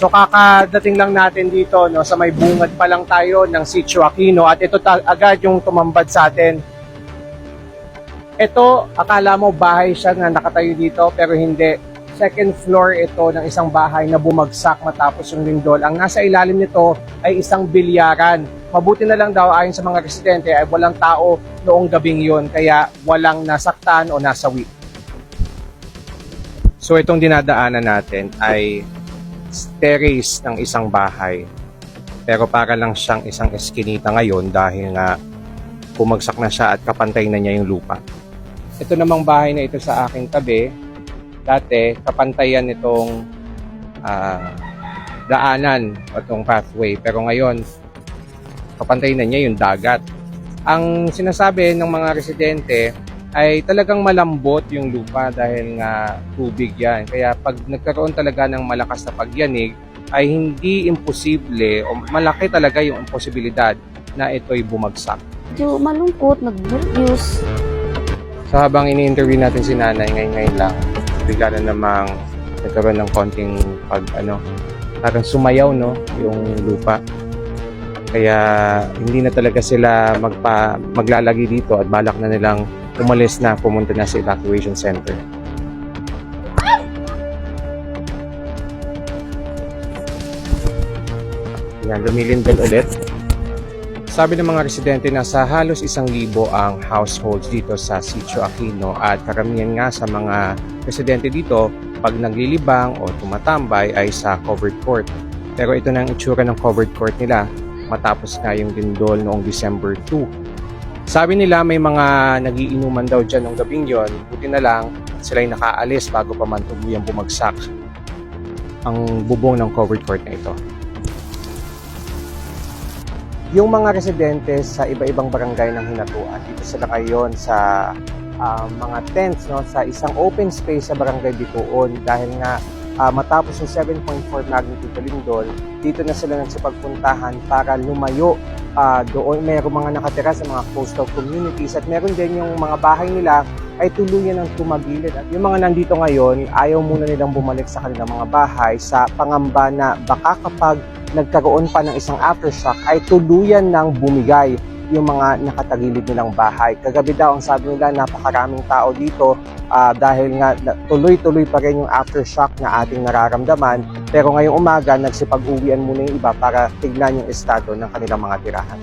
So kakadating lang natin dito no, sa may bungad pa lang tayo ng Sitio Aquino at ito agad yung tumambad sa atin. Ito, akala mo bahay siya na nakatayo dito pero hindi. Second floor ito ng isang bahay na bumagsak matapos yung lindol. Ang nasa ilalim nito ay isang bilyaran. Mabuti na lang daw ayon sa mga residente ay walang tao noong gabing yon kaya walang nasaktan o nasawi. So itong dinadaanan natin ay terrace ng isang bahay. Pero para lang siyang isang eskinita ngayon dahil nga bumagsak na siya at kapantay na niya yung lupa. Ito namang bahay na ito sa aking tabi, dati kapantayan nitong daanan o itong pathway. Pero ngayon, kapantay na niya yung dagat. Ang sinasabi ng mga residente ay talagang malambot yung lupa dahil nga tubig yan. Kaya pag nagkaroon talaga ng malakas na pagyanig, ay hindi imposible o malaki talaga yung imposibilidad na ito'y bumagsak. Medyo malungkot, nag-news. So habang ini-interview natin si nanay ngayon lang, bigla na namang nagkaroon ng konting parang sumayaw no, yung lupa. Kaya hindi na talaga sila maglalagi dito at balak na nilang umalis na, pumunta na sa evacuation center. Yan, lumilindol ulit. Sabi ng mga residente na sa halos 1,000 ang households dito sa Sitio Aquino at karamihan nga sa mga residente dito pag naglilibang o tumatambay ay sa covered court. Pero ito na ang itsura ng covered court nila matapos nga yung lindol noong December 2. Sabi nila may mga nagiinuman daw dyan noong gabing yon, buti na lang sila'y nakaalis bago pa man tuluyang bumagsak ang bubong ng covered court na ito. Yung mga residente sa iba-ibang barangay ng Hinatuan, dito sila ngayon sa mga tents no, sa isang open space sa barangay Bituon dahil nga matapos yung 7.4 magnitude lindol, dito na sila nagsipagpuntahan para lumayo doon. Mayroong mga nakatira sa mga coastal communities at meron din yung mga bahay nila ay tuluyan ng tumagilid. At yung mga nandito ngayon, ayaw muna nilang bumalik sa kanilang mga bahay sa pangamba na baka kapag nagkaroon pa ng isang aftershock ay tuluyan ng bumigay yung mga nakatagilid nilang bahay. Kagabi daw ang sabi nila napakaraming tao dito dahil nga tuloy-tuloy pa rin yung aftershock na ating nararamdaman. Pero ngayong umaga nagsipag-uwian muna yung iba para tignan yung estado ng kanilang mga tirahan.